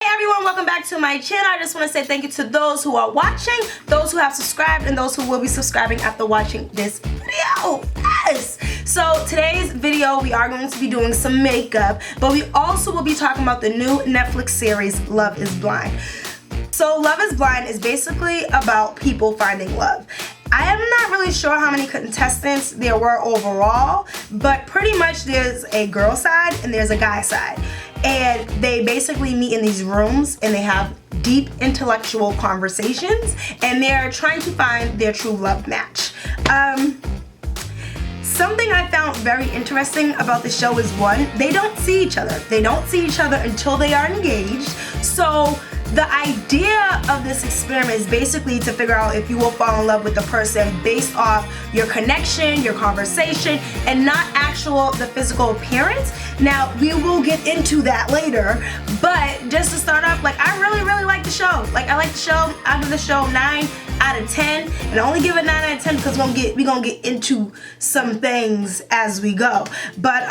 Hey everyone, welcome back to my channel. I just want to say thank you to those who are watching, those who have subscribed, and those who will be subscribing after watching this video. Yes! So today's video we are going to be doing some makeup, but we also will be talking about the new Netflix series Love is Blind. So Love is Blind is basically about people finding love. I am not really sure how many contestants there were overall, but pretty much there's a girl side and there's a guy side. And they basically meet in these rooms and they have deep intellectual conversations and they're trying to find their true love match. Something I found very interesting about the show is one, they don't see each other. They don't see each other until they are engaged. So the idea of this experiment is basically to figure out if you will fall in love with the person based off your connection, your conversation, and not the physical appearance. Now, we will get into that later, but just to start off, like, I really like the show. Like, I like the show. I give the show 9 out of 10, and I only give it 9 out of 10 because we're gonna get into some things as we go. But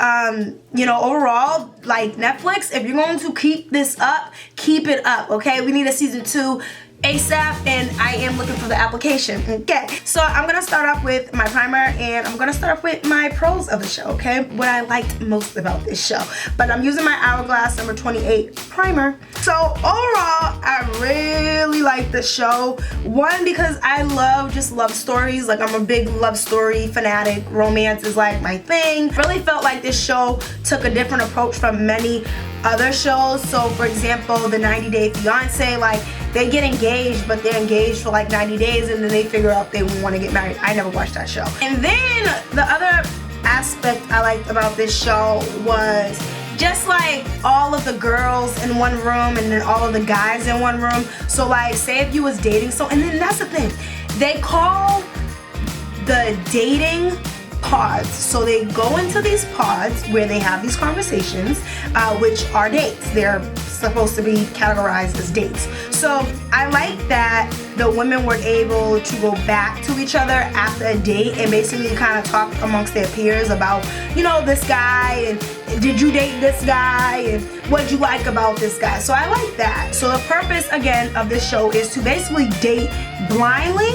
you know, overall, like, Netflix, if you're going to keep this up, keep it up, okay? We need a season 2 ASAP, and I am looking for the application. Okay, so I'm gonna start off with my primer, and I'm gonna start off with my pros of the show, okay? What I liked most about this show. But I'm using my Hourglass number 28 primer. So overall, I really like the show. One, because I love just love stories. Like, I'm a big love story fanatic. Romance is like my thing. Really felt like this show took a different approach from many other shows. So for example, the 90 Day Fiance, like, they get engaged, but they're engaged for like 90 days and then they figure out they want to get married. I never watched that show. And then the other aspect I liked about this show was just like all of the girls in one room and then all of the guys in one room. So like, say if you was dating, and then that's the thing, they call the dating pods. So they go into these pods where they have these conversations, which are dates. They're supposed to be categorized as dates. So I like that the women were able to go back to each other after a date and basically kind of talk amongst their peers about, you know, this guy, and did you date this guy, and what did you like about this guy. So I like that. So the purpose, again, of this show is to basically date blindly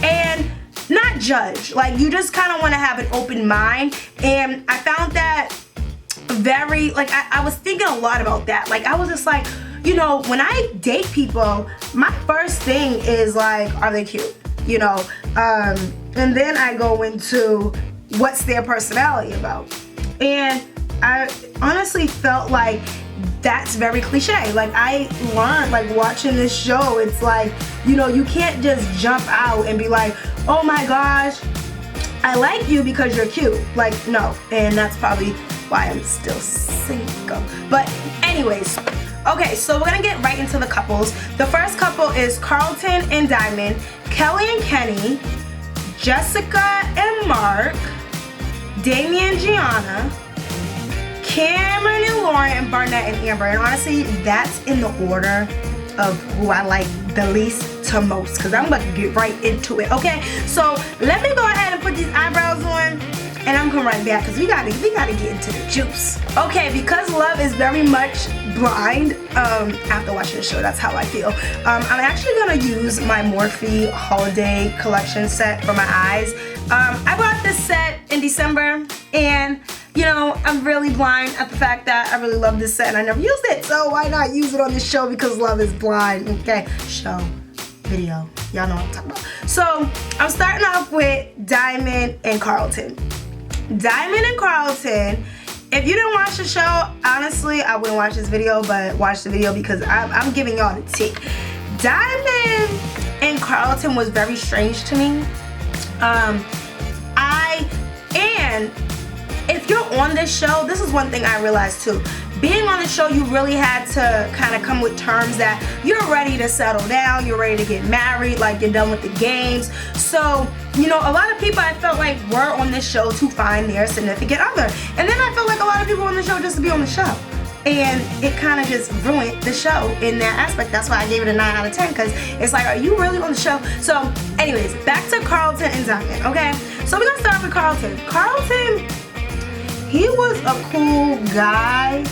and not judge. Like, you just kind of want to have an open mind, and I found that very, like, I was thinking a lot about that. Like, I was just like, you know, when I date people, my first thing is like, are they cute, you know, and then I go into what's their personality about. And I honestly felt like that's very cliche. Like, I learned, like, watching this show, it's like, you know, you can't just jump out and be like, oh my gosh, I like you because you're cute. Like, no. And that's probably why I'm still single. But anyways, okay, so we're gonna get right into the couples. The first couple is Carlton and Diamond, Kelly and Kenny, Jessica and Mark, Damien and Gianna, Cameron and Lauren, and Bonnet and Amber. And honestly, that's in the order of who I like the least to most, because I'm about to get right into it. Okay, so let me go ahead and put these eyebrows on, and I'm coming right back because we gotta get into the juice. Okay, because Love is very much blind, after watching the show, that's how I feel. I'm actually gonna use my Morphe holiday collection set for my eyes. I bought this set in December, and you know, I'm really blind at the fact that I really love this set and I never used it, so why not use it on this show because Love is Blind, okay? Show, video, y'all know what I'm talking about. So, I'm starting off with Diamond and Carlton. Diamond and Carlton, if you didn't watch the show, honestly, I wouldn't watch this video, but watch the video because I'm giving y'all the tea. Diamond and Carlton was very strange to me. If you're on this show, this is one thing I realized too. Being on the show, you really had to kind of come with terms that you're ready to settle down, you're ready to get married, like you're done with the games. So, you know, a lot of people I felt like were on this show to find their significant other. And then I felt like a lot of people on the show just to be on the show. And it kind of just ruined the show in that aspect. That's why I gave it a 9 out of 10, because it's like, are you really on the show? So anyways, back to Carlton and Diamond, okay? So we're gonna start with Carlton. Carlton, he was a cool guy.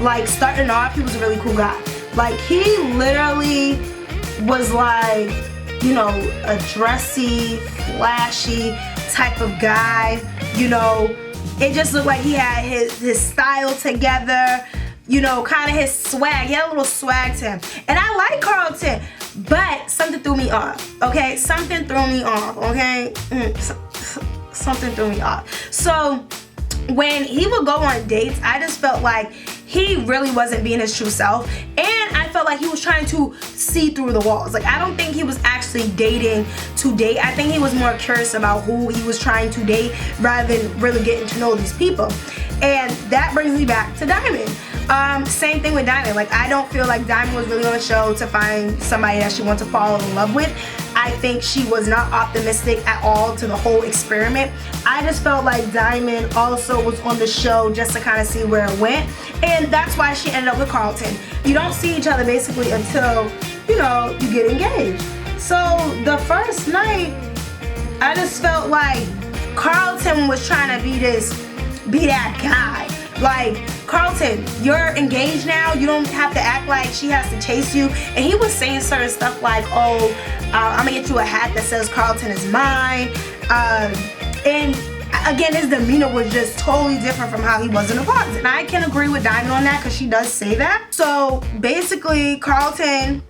Like, starting off, he was a really cool guy. Like, he literally was like, you know, a dressy, flashy type of guy. You know, it just looked like he had his style together, you know, kind of his swag. He had a little swag to him. And I like Carlton, but something threw me off, okay? Something threw me off, okay? Something threw me off. So when he would go on dates, I just felt like he really wasn't being his true self, and I felt like he was trying to see through the walls. Like, I don't think he was actually dating to date. I think he was more curious about who he was trying to date rather than really getting to know these people. And that brings me back to Diamond. Same thing with Diamond. Like, I don't feel like Diamond was really on the show to find somebody that she wants to fall in love with. I think she was not optimistic at all to the whole experiment. I just felt like Diamond also was on the show just to kind of see where it went, and that's why she ended up with Carlton. You don't see each other basically until, you know, you get engaged. So the first night, I just felt like Carlton was trying to be that guy. Like, Carlton, you're engaged now. You don't have to act like she has to chase you. And he was saying certain stuff like, oh, I'm gonna get you a hat that says Carlton is mine. And again, his demeanor was just totally different from how he was in the pods. And I can agree with Diamond on that because she does say that. So basically, Carlton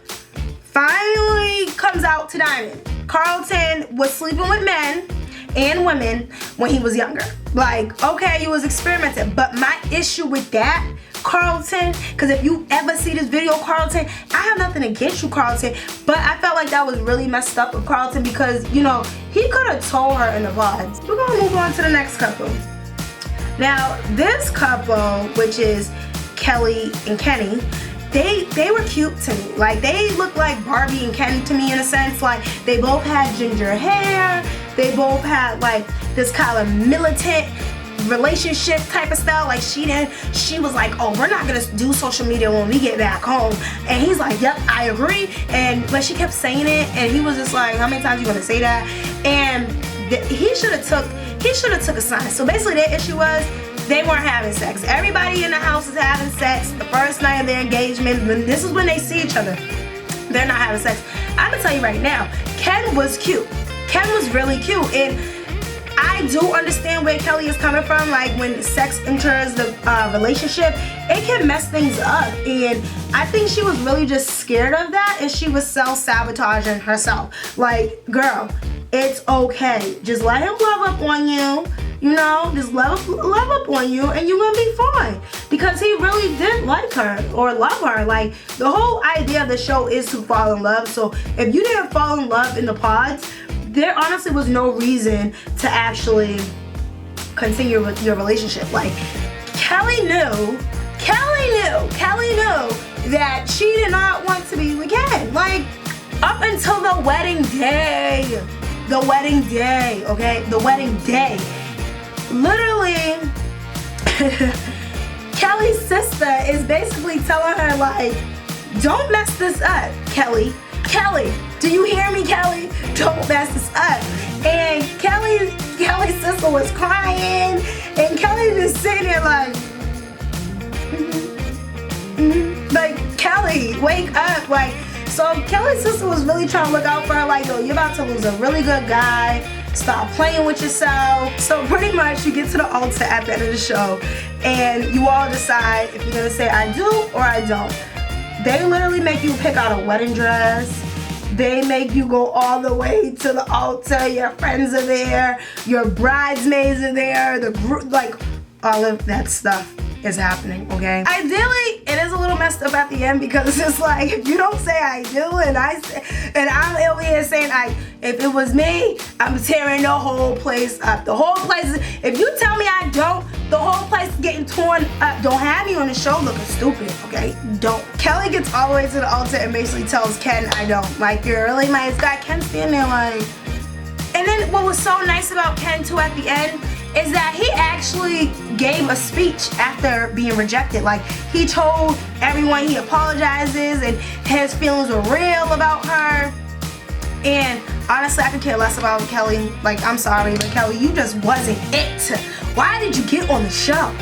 finally comes out to Diamond. Carlton was sleeping with men and women when he was younger. Like, okay, you was experimenting, but my issue with that, Carlton, because if you ever see this video, Carlton, I have nothing against you, Carlton, but I felt like that was really messed up with Carlton because, you know, he could have told her in the vlogs. We're gonna move on to the next couple. Now, this couple, which is Kelly and Kenny, they were cute to me. Like, they looked like Barbie and Ken to me in a sense. Like, they both had ginger hair. They both had like this kind of militant relationship type of style. Like, she was like, oh, we're not gonna do social media when we get back home. And he's like, yep, I agree. But she kept saying it, and he was just like, how many times you gonna say that? And he should have took a sign. So basically their issue was they weren't having sex. Everybody in the house is having sex the first night of their engagement. This is when they see each other. They're not having sex. I'm gonna tell you right now, Ken was cute. Ken was really cute, and I do understand where Kelly is coming from. Like, when sex enters the relationship, it can mess things up, and I think she was really just scared of that, and she was self-sabotaging herself. Like, girl, it's okay. Just let him love up on you. You know, just love up on you, and you're gonna be fine. Because he really did like her or love her. Like, the whole idea of the show is to fall in love. So if you didn't fall in love in the pods, there honestly was no reason to actually continue with your relationship. Like, Kelly knew that she did not want to be with Ken. Like, up until the wedding day, okay? The wedding day. Literally, Kelly's sister is basically telling her, like, don't mess this up, Kelly. Kelly, do you hear me, Kelly? Don't mess this up. And Kelly's sister was crying, and Kelly just sitting there like, like, Kelly, wake up. Like, so Kelly's sister was really trying to look out for her, like, yo, you're about to lose a really good guy. Stop playing with yourself. So pretty much you get to the altar at the end of the show, and you all decide if you're gonna say I do or I don't. They literally make you pick out a wedding dress. They make you go all the way to the altar. Your friends are there. Your bridesmaids are there. The group, like, all of that stuff is happening, okay? Ideally, it is a little messed up at the end because it's like, if you don't say I do, and I'm over here saying if it was me, I'm tearing the whole place up. The whole place, if you tell me I don't, the whole place is getting torn up. Don't have me on the show looking stupid, okay? Don't. Kelly gets all the way to the altar and basically tells Ken I don't. Like, you're really nice guy. Ken's standing there like, and then what was so nice about Ken too at the end is that he actually gave a speech after being rejected. Like, he told everyone he apologizes and his feelings were real about her. And honestly, I could care less about Kelly. Like, I'm sorry, but Kelly, you just wasn't it. Why did you get on the show?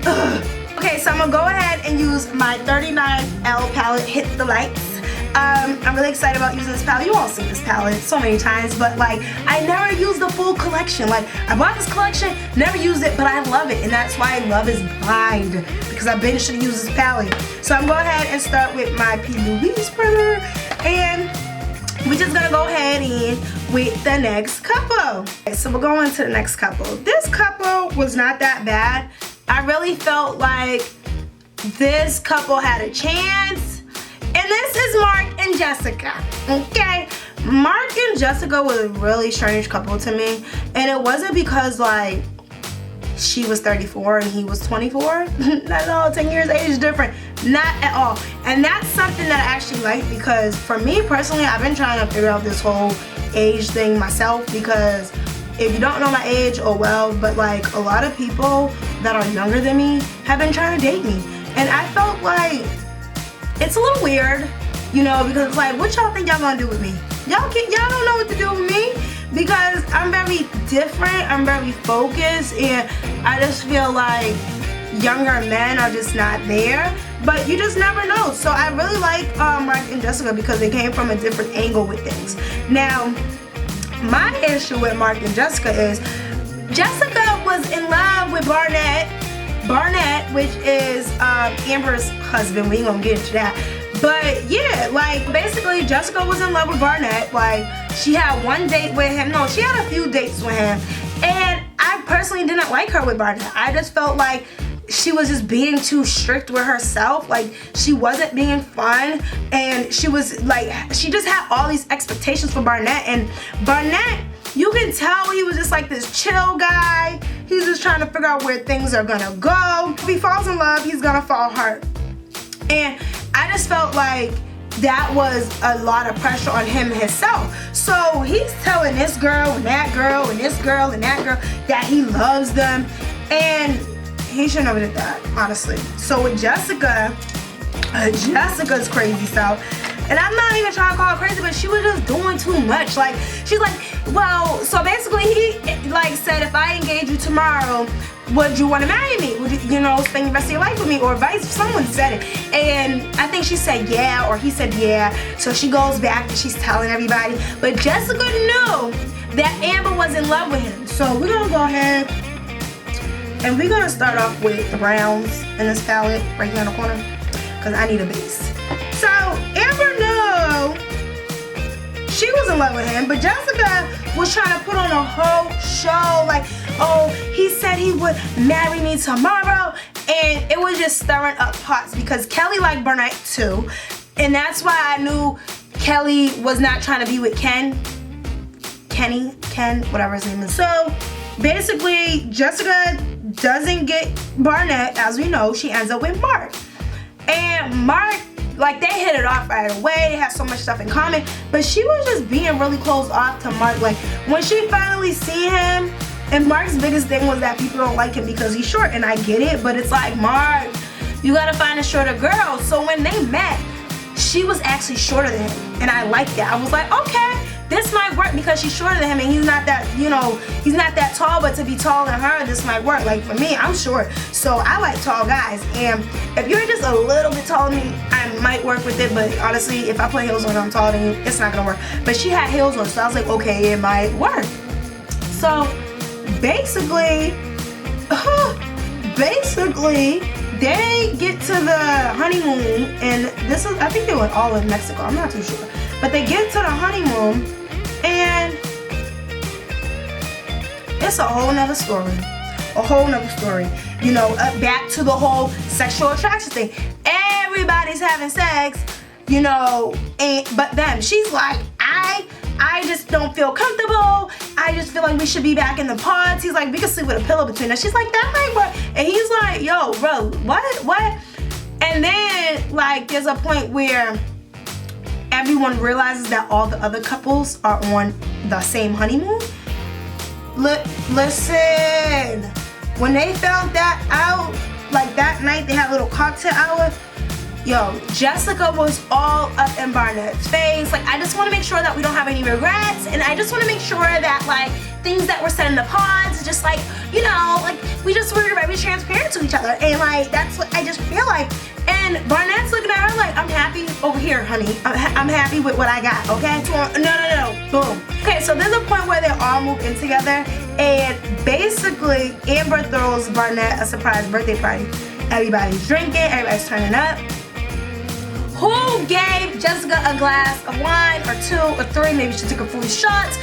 Ugh. Okay, so I'm gonna go ahead and use my 39L palette, Hit the Lights. I'm really excited about using this palette. You all seen this palette so many times, but like I never used the full collection. Like I bought this collection, never used it, but I love it, and that's why Love is Blind, because I've been should use this palette. So I'm going to go ahead and start with my P. Louise primer, and we're just gonna go ahead in with the next couple. Okay, so we're going to the next couple. This couple was not that bad. I really felt like this couple had a chance. And this is Mark and Jessica, okay? Mark and Jessica was a really strange couple to me. And it wasn't because like she was 34 and he was 24. Not at all, 10 years age different. Not at all. And that's something that I actually like, because for me personally, I've been trying to figure out this whole age thing myself, because if you don't know my age, oh well, but like a lot of people that are younger than me have been trying to date me. And I felt like it's a little weird, you know, because it's like, what y'all think y'all gonna do with me? Y'all don't know what to do with me, because I'm very different, I'm very focused, and I just feel like younger men are just not there, but you just never know. So I really like Mark and Jessica because they came from a different angle with things. Now, my issue with Mark and Jessica is Jessica was in love with Bonnet, which is Amber's husband. We ain't gonna get into that. But yeah, like basically Jessica was in love with Bonnet. Like she had one date with him. No, she had a few dates with him. And I personally didn't like her with Bonnet. I just felt like she was just being too strict with herself. Like she wasn't being fun, and she was like, she just had all these expectations for Bonnet. And Bonnet, you can tell he was just like this chill guy. He's just trying to figure out where things are gonna go. If he falls in love, he's gonna fall hard. And I just felt like that was a lot of pressure on him himself. So he's telling this girl and that girl and this girl and that girl that he loves them, and he should never did that, honestly. So with Jessica, Jessica's crazy self, and I'm not even trying to call her crazy, but she was just doing too much. Like, she's like, well, so basically he like said, if I engage you tomorrow, would you want to marry me? Would you know, spend the rest of your life with me? Or vice, someone said it. And I think she said yeah, or he said yeah. So she goes back and she's telling everybody. But Jessica knew that Amber was in love with him. So we're gonna go ahead and we're gonna start off with the browns in this palette right here in the corner, because I need a base. So Amber knew she was in love with him, but Jessica was trying to put on a whole show like, oh, he said he would marry me tomorrow, and it was just stirring up pots because Kelly liked Bonnet too, and that's why I knew Kelly was not trying to be with Ken, whatever his name is. So basically, Jessica doesn't get Bonnet, as we know. She ends up with Mark, and Mark, like, they hit it off right away. They have so much stuff in common, but she was just being really closed off to Mark. Like, when she finally see him, and Mark's biggest thing was that people don't like him because he's short, and I get it, but it's like, Mark, you gotta find a shorter girl. So when they met, she was actually shorter than him, and I liked that. I was like, okay, this might work because she's shorter than him, and he's not that, you know, he's not that tall, but to be taller than her, this might work. Like, for me, I'm short, so I like tall guys, and if you're just a little bit taller than me, I might work with it, but honestly, if I put heels on and I'm taller than you, it's not gonna work. But she had heels on, so I was like, okay, it might work. So basically, they get to the honeymoon, and this is, I think they went all in Mexico, I'm not too sure, but they get to the honeymoon, and it's a whole nother story. You know, back to the whole sexual attraction thing. Everybody's having sex, you know, but then she's like, I just don't feel comfortable. I just feel like we should be back in the pods. He's like, we can sleep with a pillow between us. She's like, that might work. And he's like, yo, bro, what? And then, like, there's a point where everyone realizes that all the other couples are on the same honeymoon. Listen, when they found that out, like that night they had a little cocktail hour, Yo, Jessica was all up in Barnett's face. Like, I just want to make sure that we don't have any regrets, and I just want to make sure that, like, things that were said in the pods, just like, you know, like, we just were very transparent to each other, and like, that's what I just feel like. And Barnett's looking at her like, I'm happy over here, honey. I'm happy with what I got, okay? No. Boom. Okay, so there's a point where they all move in together, and basically, Amber throws Barnett a surprise birthday party. Everybody's drinking, everybody's turning up. Who gave Jessica a glass of wine, or 2 or 3? Maybe she took a few shots.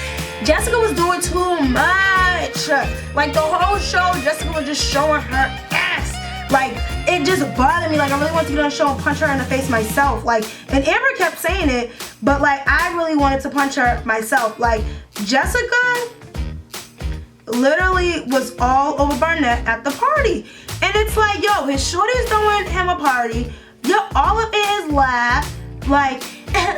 Jessica was doing too much. Like, the whole show, Jessica was just showing her ass. Like, it just bothered me. Like, I really wanted to get on the show and punch her in the face myself. Like, and Amber kept saying it, but like, I really wanted to punch her myself. Like, Jessica literally was all over Barnett at the party. And it's like, yo, his shorty's throwing him a party. Yo, all up in his lap. Like,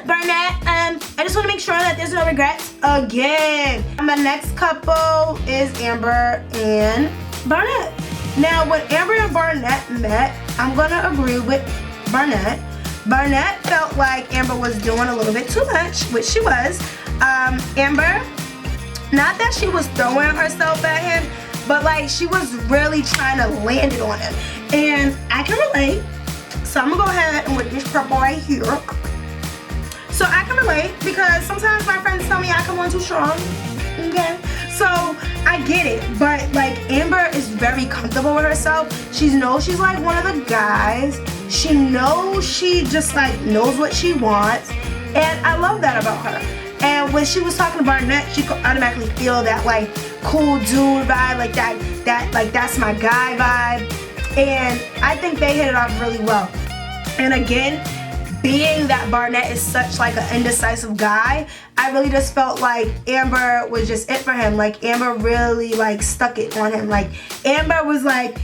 Barnett, I just want to make sure that there's no regrets again. My next couple is Amber and Barnett. Now, when Amber and Barnett met, I'm going to agree with Barnett. Barnett felt like Amber was doing a little bit too much, which she was. Amber, not that she was throwing herself at him, but like, she was really trying to land it on him. And I can relate. So I'm gonna go ahead and with this purple right here. So I can relate, because sometimes my friends tell me I come on too strong, okay? So I get it, but like, Amber is very comfortable with herself. She knows she's like one of the guys. She knows she just like knows what she wants, and I love that about her. And when she was talking to Barnett, she could automatically feel that like cool dude vibe, like that's my guy vibe. And I think they hit it off really well. And again, being that Barnett is such like an indecisive guy, I really just felt like Amber was just it for him. Like, Amber really like stuck it on him. Like, Amber was like,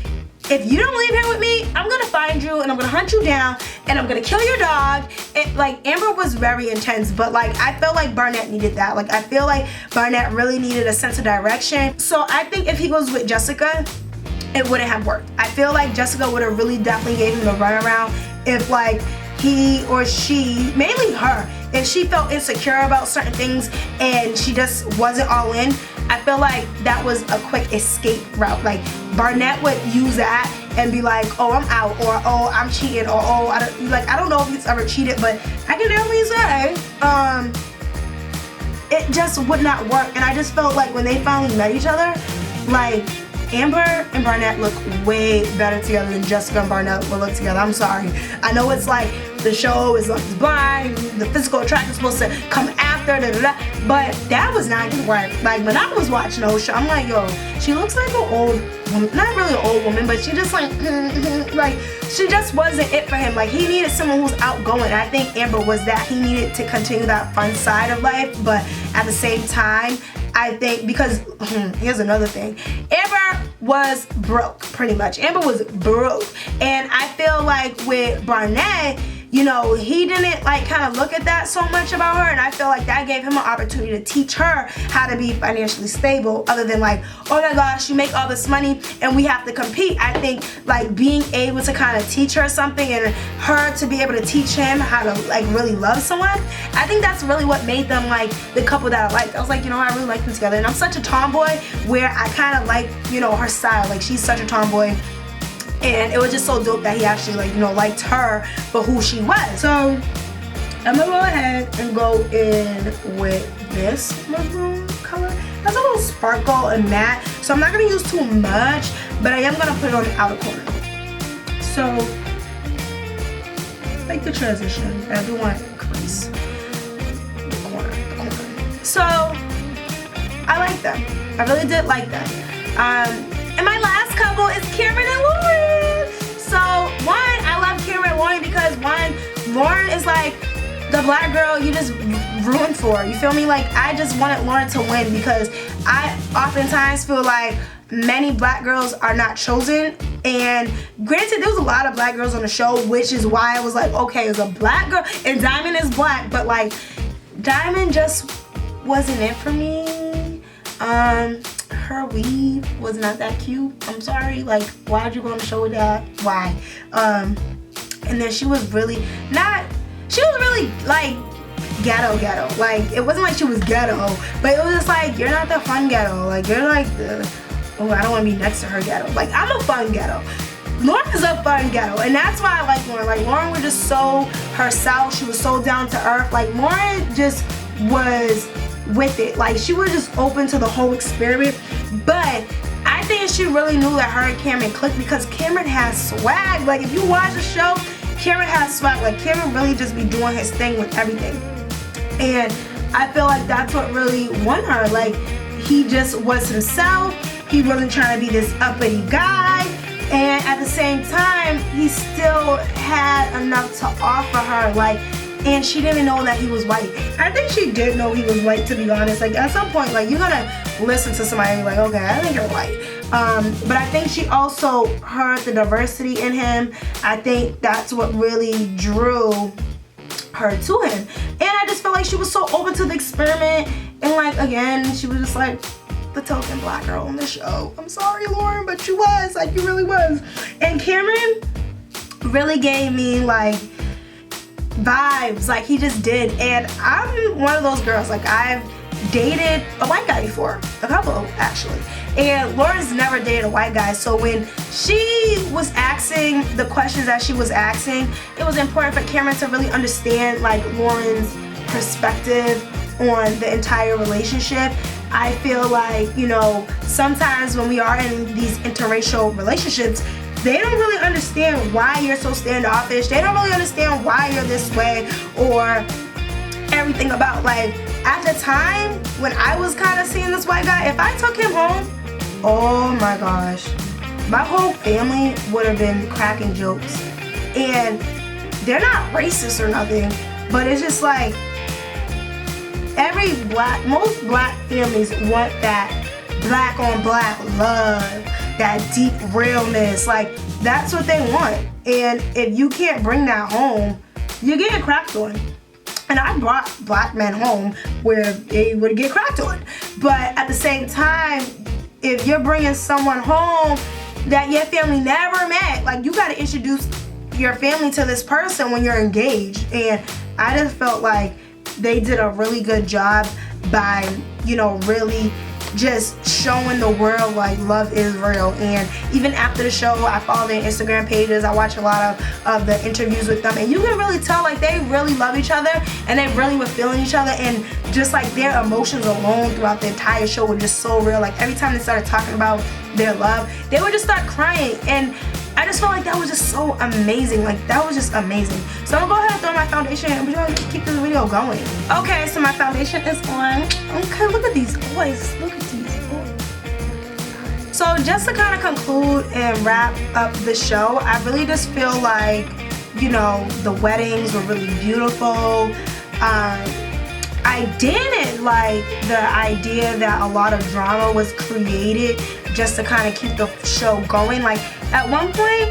if you don't leave here with me, I'm gonna find you and I'm gonna hunt you down and I'm gonna kill your dog. And like, Amber was very intense, but like, I felt like Barnett needed that. Like, I feel like Barnett really needed a sense of direction. So I think if he goes with Jessica, it wouldn't have worked. I feel like Jessica would have really definitely gave him the runaround if like he or she, mainly her, if she felt insecure about certain things and she just wasn't all in. I feel like that was a quick escape route. Like, Barnett would use that and be like, oh, I'm out, or oh, I'm cheating, or oh, I don't know if he's ever cheated, but I can definitely say it just would not work. And I just felt like when they finally met each other, like, Amber and Barnett look way better together than Jessica and Barnett will look together. I'm sorry. I know it's like the show is Love is Blind, the physical attraction is supposed to come after, but that was not gonna work. Like, when I was watching the whole show, I'm like, yo, she looks like an old woman. Not really an old woman, but she just like, like, she just wasn't it for him. Like, he needed someone who's outgoing. I think Amber was that. He needed to continue that fun side of life, but at the same time, I think, because here's another thing. Amber was broke, pretty much. Amber was broke. And I feel like with Barnett, you know, he didn't like kind of look at that so much about her, and I feel like that gave him an opportunity to teach her how to be financially stable, other than like, oh my gosh, you make all this money and we have to compete. I think like being able to kind of teach her something and her to be able to teach him how to like really love someone, I think that's really what made them like the couple that I liked. I was like, you know, I really like them together. And I'm such a tomboy where I kind of like, you know, her style. Like, she's such a tomboy. And it was just so dope that he actually, like, you know, liked her for who she was. So I'm gonna go ahead and go in with this maroon color. That's a little sparkle and matte, so I'm not gonna use too much, but I am gonna put it on the outer corner. So, like the transition, I do want to increase the corner. So I like them. I really did like them. And my last couple is Cameron and Lauren. So one, I love Cameron and Lauren because one, Lauren is like the black girl you just ruined for. You feel me? Like, I just wanted Lauren to win because I oftentimes feel like many black girls are not chosen. And granted, there was a lot of black girls on the show, which is why I was like, okay, it's a black girl and Diamond is black, but like Diamond just wasn't it for me. Her weave was not that cute. I'm sorry. Like, why'd you go on the show with that? Why? And then she was really like ghetto. Like, it wasn't like she was ghetto, but it was just like, you're not the fun ghetto. Like, you're like the, oh, I don't want to be next to her ghetto. Like, I'm a fun ghetto. Lauren's a fun ghetto, and that's why I like Lauren. Like, Lauren was just so herself. She was so down to earth. Like, Lauren just was with it. Like, she was just open to the whole experiment. But I think she really knew that her and Cameron clicked, because Cameron has swag. Like, if you watch the show, Cameron has swag. Like, Cameron really just be doing his thing with everything. And I feel like that's what really won her. Like, he just was himself. He wasn't trying to be this uppity guy. And at the same time, he still had enough to offer her. Like, and she didn't know that he was white. I think she did know he was white, to be honest. Like, at some point, like, you're gonna listen to somebody and be like, okay, I think you're white. But I think she also heard the diversity in him. I think that's what really drew her to him. And I just felt like she was so open to the experiment. And, like, again, she was just like the token black girl on the show. I'm sorry, Lauren, but you was. Like, you really was. And Cameron really gave me, like, vibes. Like, he just did. And I'm one of those girls. Like, I've dated a white guy before. A couple, actually. And Lauren's never dated a white guy. So when she was asking the questions that she was asking, it was important for Cameron to really understand, like, Lauren's perspective on the entire relationship. I feel like, you know, sometimes when we are in these interracial relationships, they don't really understand why you're so standoffish. They don't really understand why you're this way, or everything about, like, at the time when I was kind of seeing this white guy, if I took him home, oh my gosh, my whole family would have been cracking jokes. And they're not racist or nothing, but it's just like, most black families want that black on black love, that deep realness. Like, that's what they want. And if you can't bring that home, you're getting cracked on. And I brought black men home where they would get cracked on. But at the same time, if you're bringing someone home that your family never met, like, you got to introduce your family to this person when you're engaged. And I just felt like they did a really good job by, you know, really just showing the world, like, love is real. And even after the show, I follow their Instagram pages, I watch a lot of the interviews with them, and you can really tell, like, they really love each other, and they really were feeling each other, and just, like, their emotions alone throughout the entire show were just so real. Like, every time they started talking about their love, they would just start crying. And I just felt like that was just so amazing. Like, that was just amazing. So I'm gonna go ahead and throw my foundation and we're gonna keep this video going. Okay, so my foundation is on. Okay, look at these boys. Look at these boys. So just to kind of conclude and wrap up the show, I really just feel like, you know, the weddings were really beautiful. I didn't like the idea that a lot of drama was created just to kind of keep the show going. Like, at one point,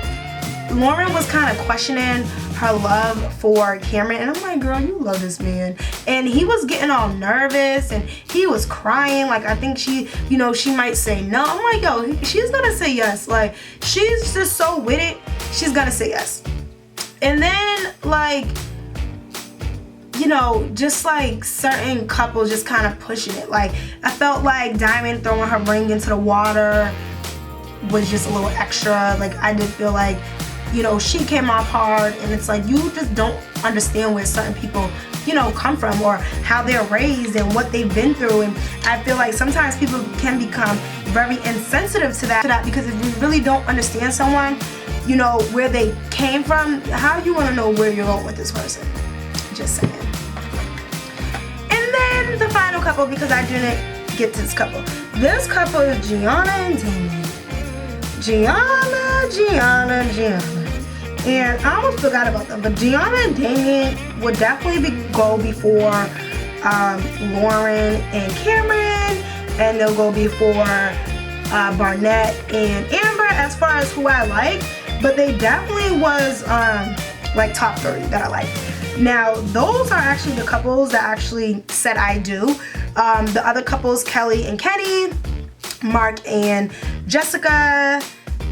Lauren was kind of questioning her love for Cameron, and I'm like, girl, you love this man. And he was getting all nervous, and he was crying. Like, I think she, you know, she might say no. I'm like, yo, she's gonna say yes. Like, she's just so with it, she's gonna say yes. And then, like, you know, just like certain couples just kind of pushing it. Like, I felt like Diamond throwing her ring into the water was just a little extra. Like, I did feel like, you know, she came off hard, and it's like, you just don't understand where certain people, you know, come from, or how they're raised and what they've been through. And I feel like sometimes people can become very insensitive to that, because if you really don't understand someone, you know, where they came from, how do you want to know where you're going with this person? Just saying. And then the final couple, because I didn't get to this couple. This couple is Gianna and Damien. Gianna. And I almost forgot about them, but Gianna and Damien would definitely go before Lauren and Cameron, and they'll go before Bonnet and Amber as far as who I like. But they definitely was like top 3 that I like. Now, those are actually the couples that actually said I do. The other couples, Kelly and Kenny, Mark and Jessica,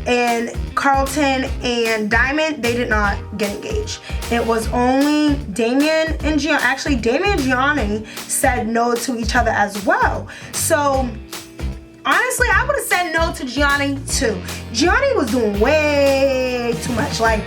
And Carlton and Diamond, they did not get engaged. It was only Damien and Gianni. Actually, Damien and Gianni said no to each other as well. So honestly, I would have said no to Gianni too. Gianni was doing way too much. Like,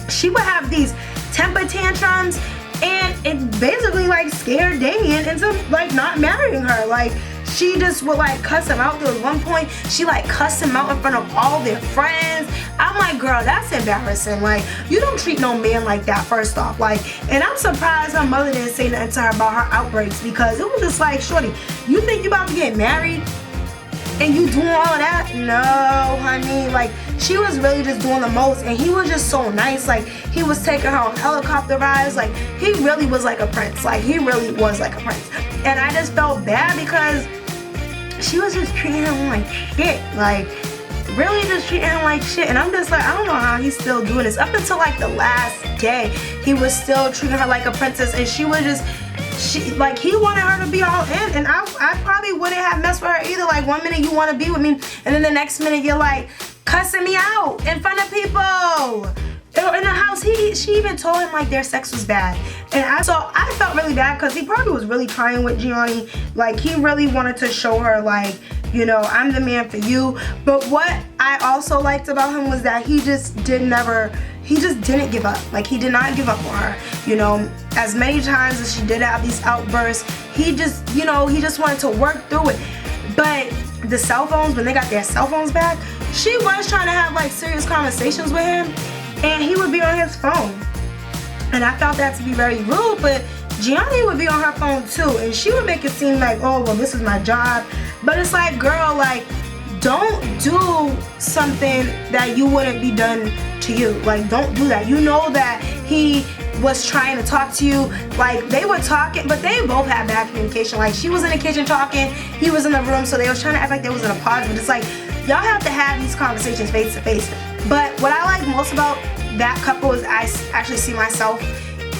she would have these temper tantrums, and it basically like scared Damien into like not marrying her. Like, she just would like cuss him out. There was one point she like cussed him out in front of all their friends. I'm like, girl, that's embarrassing. Like, you don't treat no man like that, first off. Like, and I'm surprised her mother didn't say nothing to her about her outbreaks, because it was just like, shorty, you think you about to get married and you doing all of that? No, honey. Like, she was really just doing the most, and he was just so nice. Like, he was taking her on helicopter rides. Like, he really was like a prince. Like, he really was like a prince. And I just felt bad because she was just treating him like shit. Like, really just treating him like shit. And I'm just like, I don't know how he's still doing this. Up until like the last day, he was still treating her like a princess, and she was just, like, he wanted her to be all in, and I probably wouldn't have messed with her either. Like, one minute you want to be with me, and then the next minute you're like cussing me out in front of people in the house. She even told him like their sex was bad, and I felt really bad because he probably was really trying with Gianni. Like, he really wanted to show her, like, you know, I'm the man for you. But what I also liked about him was that he just didn't give up. Like, he did not give up on her. You know, as many times as she did have these outbursts, he just, you know, he just wanted to work through it. But the cell phones, when they got their cell phones back, she was trying to have like serious conversations with him, and he would be on his phone. And I felt that to be very rude, but Gianni would be on her phone too, and she would make it seem like, oh, well, this is my job. But it's like, girl, like, don't do something that you wouldn't be done to you. Like, don't do that. You know that he was trying to talk to you. Like, they were talking, but they both had bad communication. Like, she was in the kitchen talking, he was in the room, so they was trying to act like they was in a pause. But it's like, y'all have to have these conversations face to face. But what I like most about that couple is I actually see myself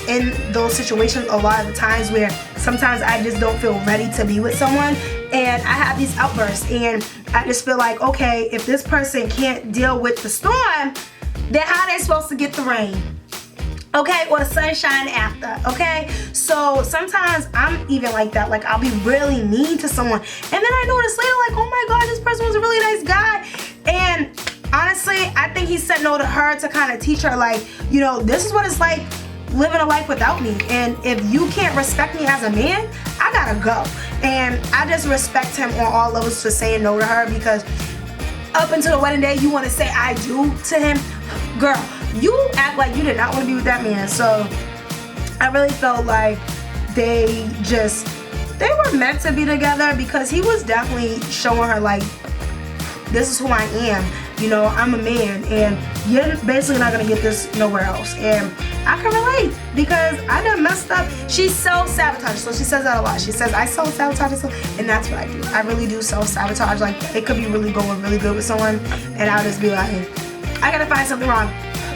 in those situations a lot of the times, where sometimes I just don't feel ready to be with someone, and I have these outbursts, and I just feel like, okay, if this person can't deal with the storm, then how are they supposed to get the rain? Okay, or the sunshine after, okay? So sometimes I'm even like that. Like, I'll be really mean to someone, and then I notice later, like, oh my god, this person was a really nice guy. And honestly, I think he said no to her to kind of teach her, like, you know, this is what it's like living a life without me, and if you can't respect me as a man, I gotta go. And I just respect him on all levels for saying no to her, because up until the wedding day, you want to say I do to him. Girl, you act like you did not want to be with that man. So I really felt like they were meant to be together, because he was definitely showing her, like, this is who I am. You know, I'm a man, and you're basically not gonna get this nowhere else. And I can relate, because I done messed up. She's self-sabotage, so she says that a lot. She says, I self-sabotage myself, and that's what I do. I really do self-sabotage. Like, it could be really going really good with someone, and I'll just be like, I gotta find something wrong.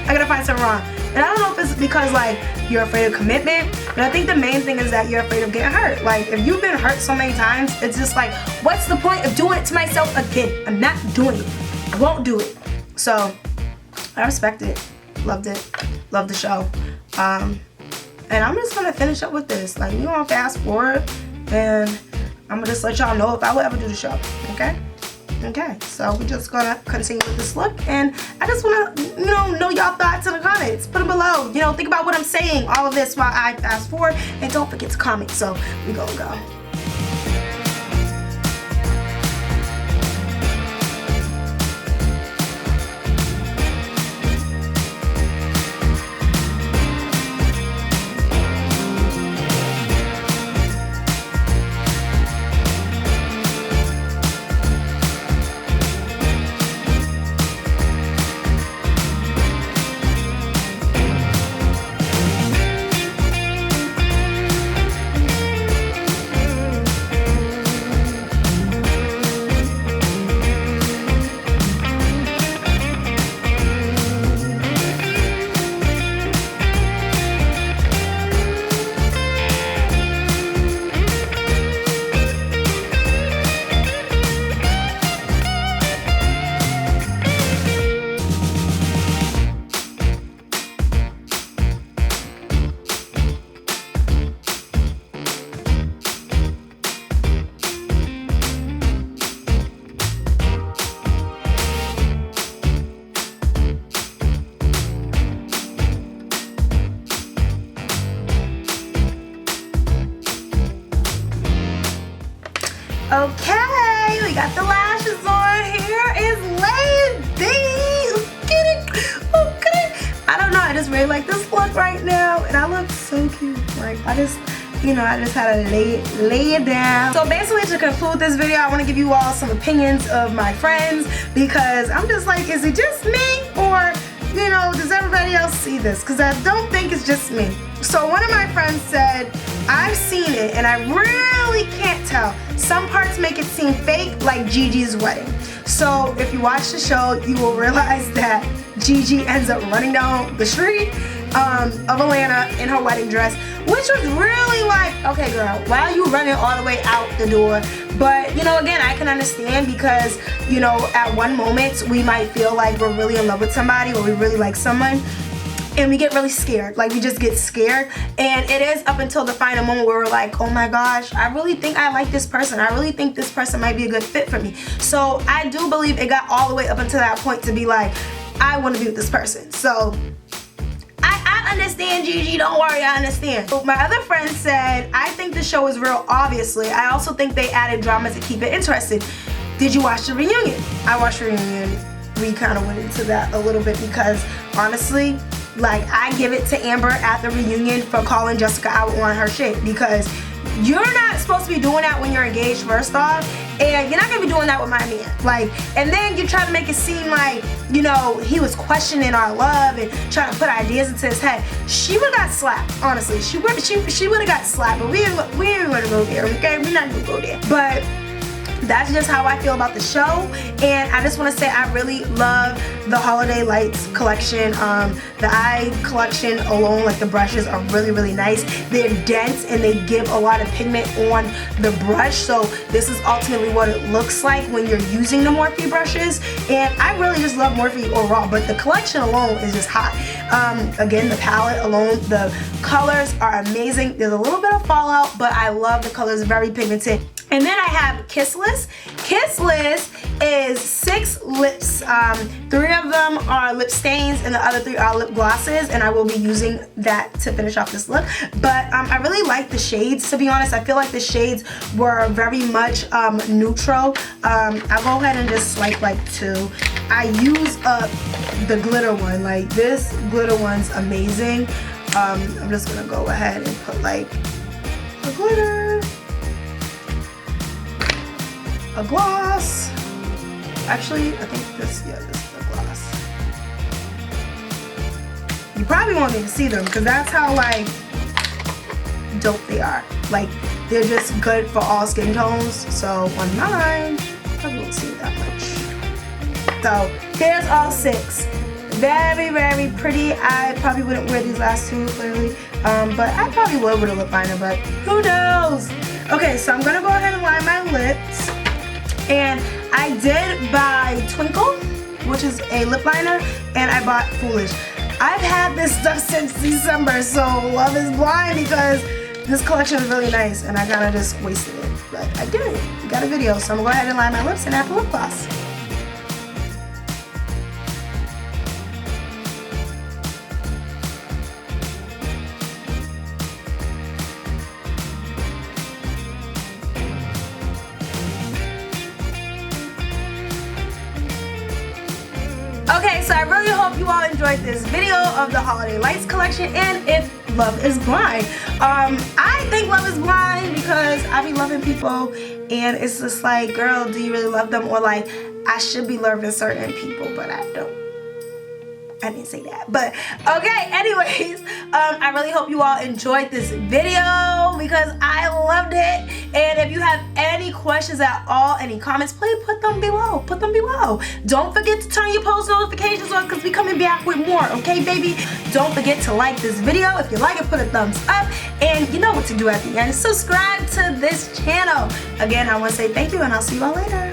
I gotta find something wrong. And I don't know if it's because, like, you're afraid of commitment, but I think the main thing is that you're afraid of getting hurt. Like, if you've been hurt so many times, it's just like, what's the point of doing it to myself again? I'm not doing it. I won't do it. So I respect it. Loved it. Loved the show. And I'm just gonna finish up with this. Like, we're gonna fast forward, and I'm gonna just let y'all know if I will ever do the show. Okay? Okay, so we're just gonna continue with this look, and I just wanna, you know y'all thoughts in the comments. Put them below. You know, think about what I'm saying, all of this while I fast forward, and don't forget to comment. So we gonna go. Okay, we got the lashes on. Hair is laid. Let's get it. Okay. I don't know. I just really like this look right now, and I look so cute. Like I just had to lay it down. So basically, to conclude this video, I want to give you all some opinions of my friends, because I'm just like, is it just me, or does everybody else see this? Because I don't think it's just me. So one of my friends said, I've seen it and I really can't tell. Some parts make it seem fake, like Gigi's wedding. So if you watch the show, you will realize that Gigi ends up running down the street of Atlanta in her wedding dress, which was really like, okay girl, why are you running all the way out the door? But again, I can understand, because at one moment we might feel like we're really in love with somebody, or we really like someone, and we get really scared. Like we just get scared, and it is up until the final moment where we're like, oh my gosh, I really think I like this person. I really think this person might be a good fit for me. So I do believe it got all the way up until that point to be like, I want to be with this person. So I understand, Gigi, don't worry, I understand. My other friend said, I think the show is real, obviously. I also think they added drama to keep it interesting. Did you watch the reunion? I watched the reunion. We kind of went into that a little bit, because honestly, like, I give it to Amber at the reunion for calling Jessica out on her shit, because you're not supposed to be doing that when you're engaged, first off, and you're not gonna be doing that with my man. Like, and then you try to make it seem like, he was questioning our love and trying to put ideas into his head. She would've got slapped, honestly. She would've got slapped, but we ain't gonna go there, okay? We're not gonna go there. But that's just how I feel about the show, and I just want to say I really love the Holiday Lights collection. The eye collection alone, like the brushes, are really, really nice. They're dense and they give a lot of pigment on the brush, so this is ultimately what it looks like when you're using the Morphe brushes, and I really just love Morphe overall, but the collection alone is just hot. Again, the palette alone, the colors are amazing. There's a little bit of fallout, but I love the colors, very pigmented. And then I have Kissless. Kissless is 6 lips. 3 of them are lip stains and the other 3 are lip glosses, and I will be using that to finish off this look. But I really like the shades, to be honest. I feel like the shades were very much neutral. I'll go ahead and just swipe like 2. I use up the glitter one. Like, this glitter one's amazing. I'm just gonna go ahead and put like a glitter, a gloss. Actually, I think this is the gloss. You probably won't need to see them, because that's how like dope they are. Like, they're just good for all skin tones. So on mine, I won't see that much. So here's all 6. Very, very pretty. I probably wouldn't wear these last 2, clearly, but I probably would with a lip liner, but who knows? Okay, so I'm gonna go ahead and line my lips. And I did buy Twinkle, which is a lip liner, and I bought Foolish. I've had this stuff since December, so love is blind, because this collection is really nice, and I kind of just wasted it. But I did it. I got a video, so I'm gonna go ahead and line my lips and add the lip gloss. Okay, so I really hope you all enjoyed this video of the Holiday Lights collection, and if Love is Blind. I think Love is Blind because I be loving people, and it's just like, girl, do you really love them? Or like, I should be loving certain people, but I don't. I didn't say that, but okay, anyways, I really hope you all enjoyed this video, because I loved it. And if you have any questions at all, any comments, please put them below. Don't forget to turn your post notifications on, because we coming back with more, okay, baby? Don't forget to like this video. If you like it, put a thumbs up, and you know what to do at the end. Subscribe to this channel. Again, I want to say thank you, and I'll see you all later.